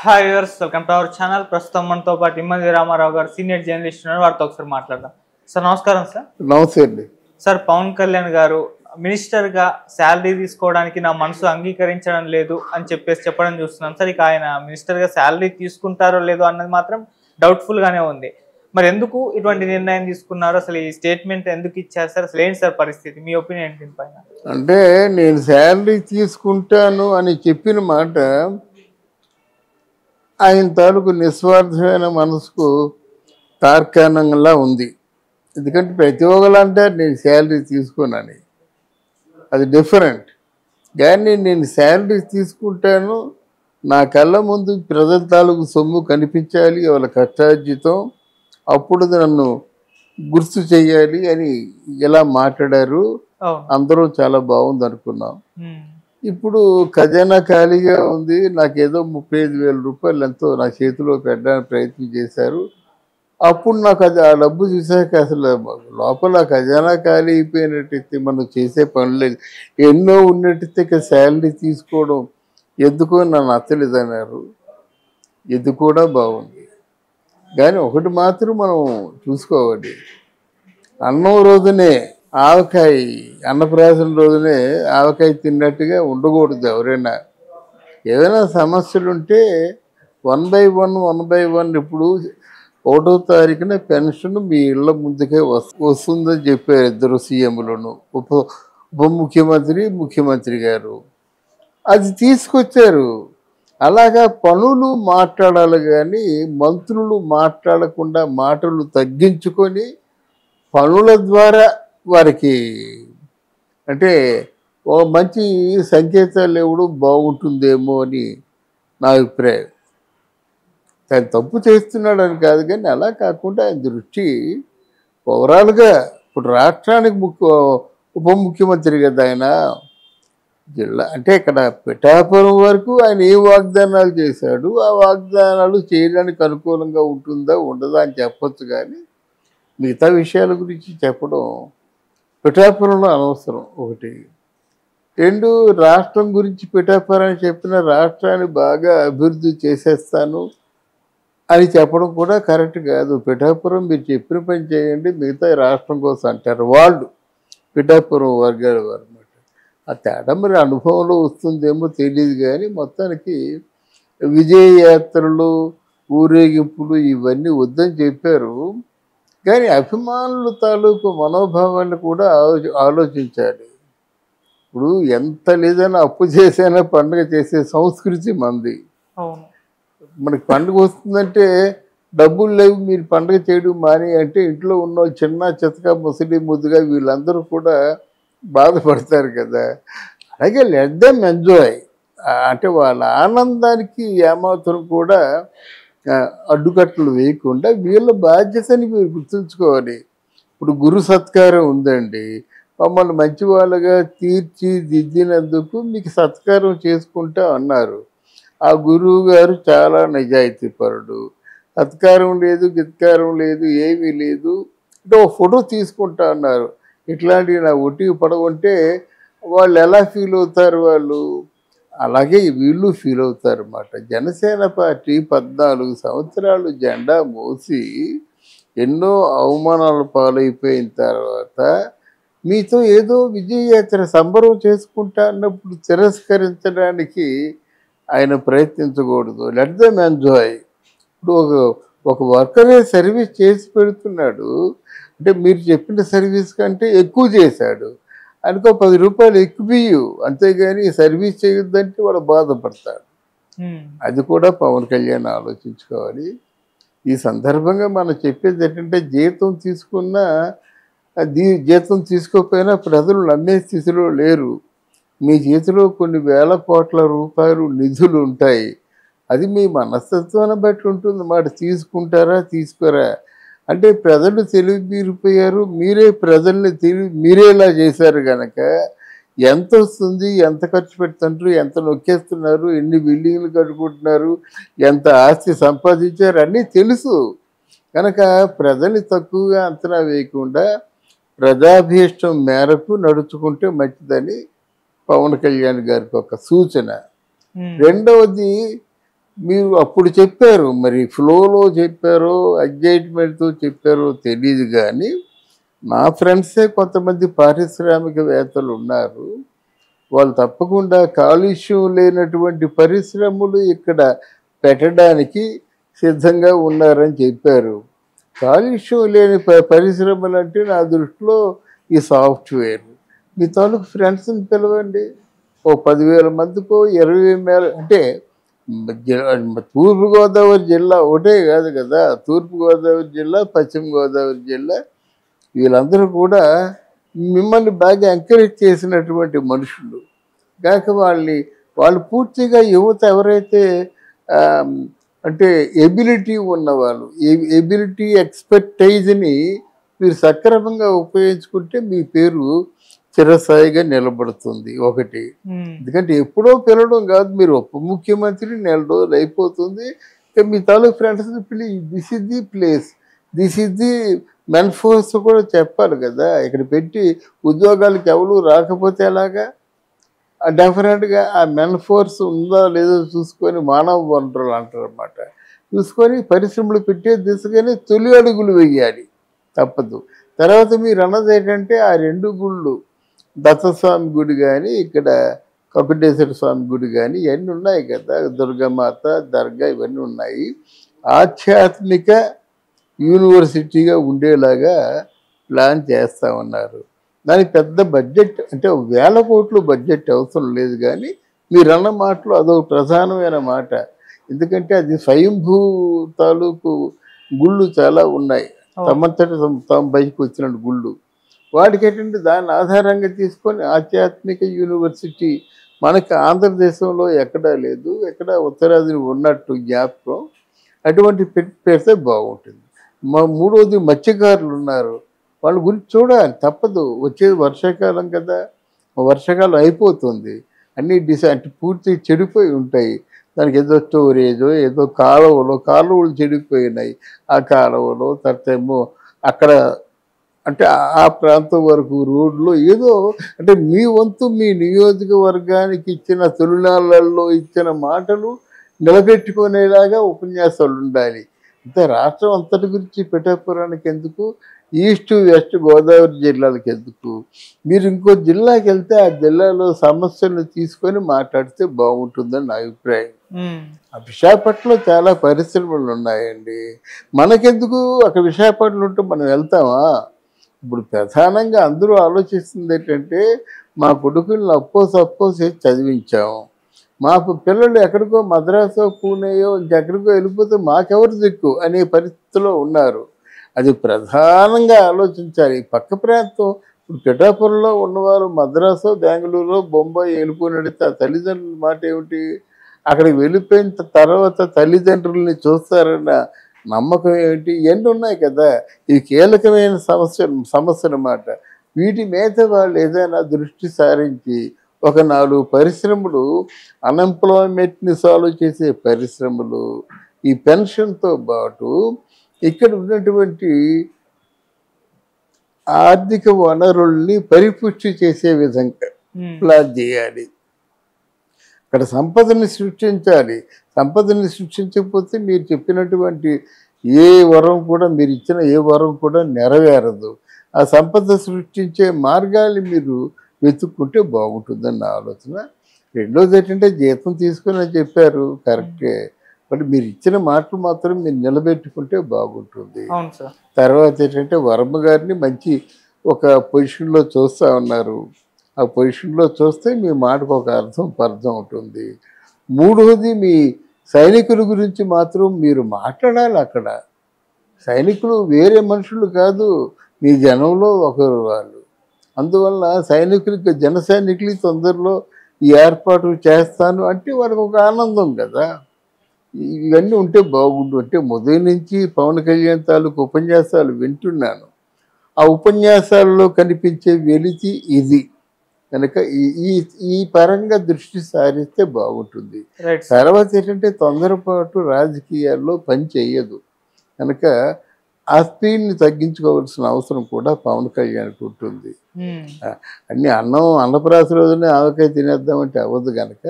Hi viewers, welcome to our channel. ప్రస్తుతం మనతో పాటు ఇమ్మంది రామారావు గారు సీనియర్ జర్నలిస్ట్ ఉన్నారు. వారితో ఒకసారి మాట్లాడదాం. సార్ నమస్కారం. సార్ నమస్తే అండి. సార్ పవన్ కళ్యాణ్ గారు మినిస్టర్గా శాలరీ తీసుకోవడానికి నా మనసు అంగీకరించడం లేదు అని చెప్పడం చూస్తున్నాం సార్. ఇక ఆయన మినిస్టర్గా శాలరీ తీసుకుంటారో లేదో అన్నది మాత్రం డౌట్ఫుల్గానే ఉంది. మరి ఎందుకు ఇటువంటి నిర్ణయం తీసుకున్నారు? అసలు ఈ స్టేట్మెంట్ ఎందుకు ఇచ్చారు సార్? అసలు ఏంటి సార్ పరిస్థితి? మీ ఒపీనియన్ దీనిపైన? అంటే నేను శాలరీ తీసుకుంటాను అని చెప్పిన మాట ఆయన తాలూకు నిస్వార్థమైన మనసుకు తార్కాణంగా ఉంది. ఎందుకంటే ప్రతి ఒక్కరు అంటారు నేను శాలరీ తీసుకోనని, అది డిఫరెంట్. కానీ నేను శాలరీ తీసుకుంటాను, నా కళ్ళ ముందు ప్రజల తాలూకు సొమ్ము కనిపించాలి, వాళ్ళ కష్టార్జితం, అప్పుడు నన్ను గుర్తు చేయాలి అని ఎలా మాట్లాడారు. అందరూ చాలా బాగుంది అనుకున్నాం. ఇప్పుడు ఖజానా ఖాళీగా ఉంది, నాకేదో 35,000 రూపాయలు ఎంతో నా చేతిలో పెట్టడానికి ప్రయత్నం చేశారు. అప్పుడు నాకు అది ఆ డబ్బు చూసాక అసలు లోపల ఖజానా ఖాళీ అయిపోయినట్టయితే మనం చేసే పనులేదు. ఎన్నో ఉన్నట్టయితే శాలరీ తీసుకోవడం ఎందుకో నన్ను నచ్చలేదు అన్నారు. ఇది కూడా బాగుంది. కానీ ఒకటి మాత్రం మనం చూసుకోవాలి, అన్నం రోజునే ఆవకాయ, అన్నప్రాసన రోజునే ఆవకాయ తిన్నట్టుగా ఉండకూడదు. ఎవరైనా ఏదైనా సమస్యలు ఉంటే 1/1 ఇప్పుడు 1వ తారీఖున పెన్షన్ మీ ఇళ్ళ ముందుకే వస్తుందని చెప్పారు ఇద్దరు సీఎంలను, ఉప ముఖ్యమంత్రి గారు. అది తీసుకొచ్చారు. అలాగా పనులు మాట్లాడాలి, కానీ మంత్రులు మాట్లాడకుండా మాటలు తగ్గించుకొని పనుల ద్వారా వారికి అంటే ఓ మంచి సంకేతాలు ఇవ్వడం బాగుంటుందేమో అని నా అభిప్రాయం. ఆయన తప్పు చేస్తున్నాడు అని కాదు, కానీ అలా కాకుండా ఆయన దృష్టి ఓవరాల్గా ఇప్పుడు రాష్ట్రానికి ఉప ముఖ్యమంత్రి కదా ఆయన. జిల్లా అంటే ఇక్కడ పిఠాపురం వరకు ఆయన ఏ వాగ్దానాలు చేశాడు, ఆ వాగ్దానాలు చేయడానికి అనుకూలంగా ఉంటుందా ఉండదా అని చెప్పొచ్చు. కానీ మిగతా విషయాల గురించి చెప్పడం పిఠాపురంలో అనవసరం. ఒకటి. రెండు, రాష్ట్రం గురించి పిఠాపురాన్ని చెప్పిన రాష్ట్రాన్ని బాగా అభివృద్ధి చేసేస్తాను అని చెప్పడం కూడా కరెక్ట్ కాదు. పిఠాపురం మీరు చెప్పిన పని చేయండి, మిగతా రాష్ట్రం కోసం అంటారు వాళ్ళు, పిఠాపురం వర్గాల వారు అన్నమాట. ఆ తేడా మరి అనుభవంలో వస్తుందేమో తెలియదు. కానీ మొత్తానికి విజయయాత్రలు, ఊరేగింపులు ఇవన్నీ వద్దని చెప్పారు. కానీ అభిమానుల తాలూకు మనోభావాన్ని కూడా ఆలోచించాలి. ఇప్పుడు ఎంత లేదైనా అప్పు చేసైనా పండుగ చేసే సంస్కృతి మంది. మనకి పండుగ వస్తుందంటే డబ్బులు లేవు, మీరు పండుగ చేయడం మాని అంటే ఇంట్లో ఉన్న చిన్న చితక ముసలి ముద్దుగా వీళ్ళందరూ కూడా బాధపడతారు కదా. అలాగే లెట్ దెమ్ ఎంజాయ్. అంటే వాళ్ళ ఆనందానికి ఏమాత్రం కూడా అడ్డుకట్టలు వేయకుండా వీళ్ళ బాధ్యతని మీరు గుర్తుంచుకోవాలి. ఇప్పుడు గురు సత్కారం ఉందండి, మమ్మల్ని మంచి వాళ్ళగా తీర్చిదిద్దినందుకు మీకు సత్కారం చేసుకుంటా అన్నారు. ఆ గురువు గారు చాలా నిజాయితీపరుడు. సత్కారం లేదు, గిత్కారం లేదు, ఏమీ లేదు, అంటే ఒక ఫోటో తీసుకుంటా అన్నారు. ఇట్లాంటివి నా ఒట్టికి పడకుంటే వాళ్ళు ఎలా ఫీల్ అవుతారు? వాళ్ళు అలాగే వీళ్ళు ఫీల్ అవుతారు అన్నమాట. జనసేన పార్టీ 14 సంవత్సరాలు జెండా మోసి ఎన్నో అవమానాల పాలైపోయిన తర్వాత మీతో ఏదో విజయయాత్ర సంబరం చేసుకుంటా అన్నప్పుడు తిరస్కరించడానికి ఆయన ప్రయత్నించకూడదు. Let them enjoy. ఇప్పుడు ఒక వర్కరే సర్వీస్ చేసి పెడుతున్నాడు అంటే మీరు చెప్పిన సర్వీస్ కంటే ఎక్కువ చేశాడు అనుకో, 10 రూపాయలు ఎక్కువ, అంతేగాని సర్వీస్ చేయొద్దంటే వాడు బాధపడతాడు. అది కూడా పవన్ కళ్యాణ్ ఆలోచించుకోవాలి. ఈ సందర్భంగా మనం చెప్పేది ఏంటంటే జీతం తీసుకున్నా జీతం తీసుకోకపోయినా ప్రజలు నమ్మే స్థితిలో లేరు. మీ చేతిలో కొన్ని వేల కోట్ల రూపాయలు నిధులు ఉంటాయి. అది మీ మనస్తత్వాన్ని బట్టి ఉంటుంది మాట. తీసుకుంటారా తీసుకోరా అంటే ప్రజలు తెలివి మీరిపోయారు, మీరే ప్రజల్ని మీరేలా చేశారు కనుక ఎంత వస్తుంది, ఎంత ఖర్చు పెడుతుంటారు, ఎంత నొక్కేస్తున్నారు, ఎన్ని బిల్డింగ్లు కట్టుకుంటున్నారు, ఎంత ఆస్తి సంపాదించారు అన్నీ తెలుసు. కనుక ప్రజల్ని తక్కువగా అంచనా వేయకుండా ప్రజాభీష్టం మేరకు నడుచుకుంటే మంచిదని పవన్ కళ్యాణ్ గారికి ఒక సూచన. రెండవది, మీరు అప్పుడు చెప్పారు, మరి ఫ్లోలో చెప్పారో ఎగ్జైట్మెంట్తో చెప్పారో తెలియదు, కానీ నా ఫ్రెండ్సే కొంతమంది పారిశ్రామికవేత్తలు ఉన్నారు. వాళ్ళు తప్పకుండా కాలుష్యం లేనటువంటి పరిశ్రమలు ఇక్కడ పెట్టడానికి సిద్ధంగా ఉన్నారని చెప్పారు. కాలుష్యం లేని పరిశ్రమలు అంటే నా దృష్టిలో ఈ సాఫ్ట్వేర్. మీ తాలూకు ఫ్రెండ్స్ని పిలవండి, ఓ 10,000 మందికో 20,000. అంటే తూర్పుగోదావరి జిల్లా ఒకటే కాదు కదా, తూర్పుగోదావరి జిల్లా, పశ్చిమ గోదావరి జిల్లా, వీళ్ళందరూ కూడా మిమ్మల్ని బాగా ఎంకరేజ్ చేసినటువంటి మనుషులు. కాక వాళ్ళు పూర్తిగా యువత ఎవరైతే అంటే ఎబిలిటీ ఉన్నవాళ్ళు, ఎబిలిటీ ఎక్స్పర్టైజ్ని మీరు సక్రమంగా ఉపయోగించుకుంటే మీ పేరు చిరస్థాయిగా నిలబడుతుంది. ఒకటి, ఎందుకంటే ఎప్పుడో పిలవడం కాదు, మీరు ఉప ముఖ్యమంత్రి నెల రోజులు అయిపోతుంది. మీ తాలూకు ఫ్రెండ్స్ని పిలి, this is the place, this is the men force కూడా చెప్పాలి కదా. ఇక్కడ పెట్టి ఉద్యోగాలకు ఎవరు రాకపోతే ఎలాగా? డెఫినెట్గా ఆ మెన్ ఫోర్స్ ఉందా లేదో చూసుకొని, మానవ వనరులు అంటారు అన్నమాట, చూసుకొని పరిశ్రమలు పెట్టే దిశగానే తొలి అడుగులు వేయాలి, తప్పదు. తర్వాత మీరు అన్నది ఏంటంటే ఆ 2 గుళ్ళు, దత్తస్వామి గుడి కానీ ఇక్కడ కపిటేశ్వర స్వామి గుడి కానీ ఇవన్నీ ఉన్నాయి కదా, దుర్గామాత దర్గా ఇవన్నీ ఉన్నాయి. ఆధ్యాత్మిక యూనివర్సిటీగా ఉండేలాగా ప్లాన్ చేస్తూ ఉన్నారు. దానికి పెద్ద బడ్జెట్ అంటే 1,000 కోట్లు బడ్జెట్ అవసరం లేదు, కానీ మీరన్న మాటలు అదొక ప్రధానమైన మాట. ఎందుకంటే అది స్వయంభూ తాలూకు గుళ్ళు చాలా ఉన్నాయి, తమంతటి తాము బయటకు వచ్చిన గుళ్ళు. వాటికి ఏంటంటే దాన్ని ఆధారంగా తీసుకొని ఆధ్యాత్మిక యూనివర్సిటీ మనకి ఆంధ్రదేశంలో ఎక్కడా లేదు, ఎక్కడ ఉత్తరాదిని ఉన్నట్టు జ్ఞాపకం, అటువంటి పెడితే బాగుంటుంది. మూడవది మత్స్యకారులు ఉన్నారు, వాళ్ళ గురించి చూడాలి, తప్పదు. వచ్చేది వర్షాకాలం కదా, వర్షాకాలం అయిపోతుంది, అన్నీ అంటే పూర్తి చెడిపోయి ఉంటాయి. దానికి ఏదో స్టోరేజో ఏదో కాలువలు చెడిపోయినాయి. ఆ కాలువలో తర్వాత ఏమో అక్కడ అంటే ఆ ప్రాంతం వరకు రోడ్లో ఏదో అంటే మీ వంతు మీ నియోజకవర్గానికి ఇచ్చిన తొలినాళ్ళల్లో ఇచ్చిన మాటలు నిలబెట్టుకునేలాగా ఉపన్యాసాలు ఉండాలి. అంతే, రాష్ట్రం అంతటి గురించి పిఠాపురానికి ఎందుకు, ఈస్ట్ వెస్ట్ గోదావరి జిల్లాలకు ఎందుకు? మీరు ఇంకో జిల్లాకి వెళ్తే ఆ జిల్లాలో సమస్యలను తీసుకొని మాట్లాడితే బాగుంటుందని నా అభిప్రాయం. విశాఖపట్నంలో చాలా పరిశ్రమలు ఉన్నాయండి, మనకెందుకు? అక్కడ విశాఖపట్నం ఉంటే మనం వెళ్తామా? ఇప్పుడు ప్రధానంగా అందరూ ఆలోచిస్తుంది ఏంటంటే, మా కొడుకులను అప్పో చేసి చదివించాము, మా పిల్లలు ఎక్కడికో మద్రాసో పూణేయో ఇంకెక్కడికో వెళ్ళిపోతే మాకెవరు దిక్కు అనే పరిస్థితిలో ఉన్నారు. అది ప్రధానంగా ఆలోచించాలి. పక్క ప్రాంతం ఇప్పుడు పిఠాపురంలో ఉన్నవారు మద్రాసో బెంగళూరులో బొంబాయి వెళ్ళిపోయినడితే ఆ తల్లిదండ్రుల మాట ఏమిటి? అక్కడికి వెళ్ళిపోయిన తర్వాత తల్లిదండ్రుల్ని చూస్తారన్న నమ్మకం ఏమిటి? ఇవన్నీ ఉన్నాయి కదా, ఇవి కీలకమైన సమస్య అన్నమాట. వీటి మీద వాళ్ళు ఏదైనా దృష్టి సారించి ఒక 4 పరిశ్రమలు, అన్ఎంప్లాయ్మెంట్ని సాల్వ్ చేసే పరిశ్రమలు, ఈ పెన్షన్తో పాటు ఇక్కడ ఉన్నటువంటి ఆర్థిక వనరుల్ని పరిపుష్టి చేసే విధంగా ప్లాన్ చేయాలి. అక్కడ సంపదని సృష్టించాలి. సంపదని సృష్టించకపోతే మీరు చెప్పినటువంటి ఏ వరం కూడా, మీరు ఇచ్చిన ఏ వరం కూడా నెరవేరదు. ఆ సంపద సృష్టించే మార్గాలు మీరు వెతుక్కుంటే బాగుంటుందని నా ఆలోచన. రెండోది ఏంటంటే జీతం తీసుకుని చెప్పారు, కరెక్టే, బట్ మీరు ఇచ్చిన మాటలు మాత్రం మీరు నిలబెట్టుకుంటే బాగుంటుంది. తర్వాత ఏంటంటే వర్మ గారిని మంచి ఒక పొజిషన్లో చూస్తూ ఉన్నారు, ఆ పొజిషన్లో చూస్తే మీ మాటకు ఒక అర్థం ఉంటుంది. మూడవది మీ సైనికుల గురించి మాత్రం మీరు మాట్లాడాలి. అక్కడ సైనికులు వేరే మనుషులు కాదు, మీ జనంలో ఒకరు వాళ్ళు. అందువల్ల సైనికులకి, జన సైనికులకి తొందరలో ఈ ఏర్పాటు చేస్తాను అంటే వాళ్ళకి ఒక ఆనందం కదా. ఇవన్నీ ఉంటే బాగుండు. అంటే ఉదయం నుంచి పవన్ కళ్యాణ్ తాలూకు ఉపన్యాసాలు వింటున్నాను, ఆ ఉపన్యాసాలలో కనిపించే వెలితి ఇది కనుక ఈ పరంగా దృష్టి సారిస్తే బాగుంటుంది. తర్వాత ఏంటంటే తొందరపాటు రాజకీయాల్లో పని చేయదు కనుక ఆ స్పీడ్ని తగ్గించుకోవాల్సిన అవసరం కూడా పవన్ కళ్యాణ్కి ఉంటుంది. అన్ని అన్నప్రాస రోజునే ఆవకాయ తినేద్దామంటే అవ్వదు కనుక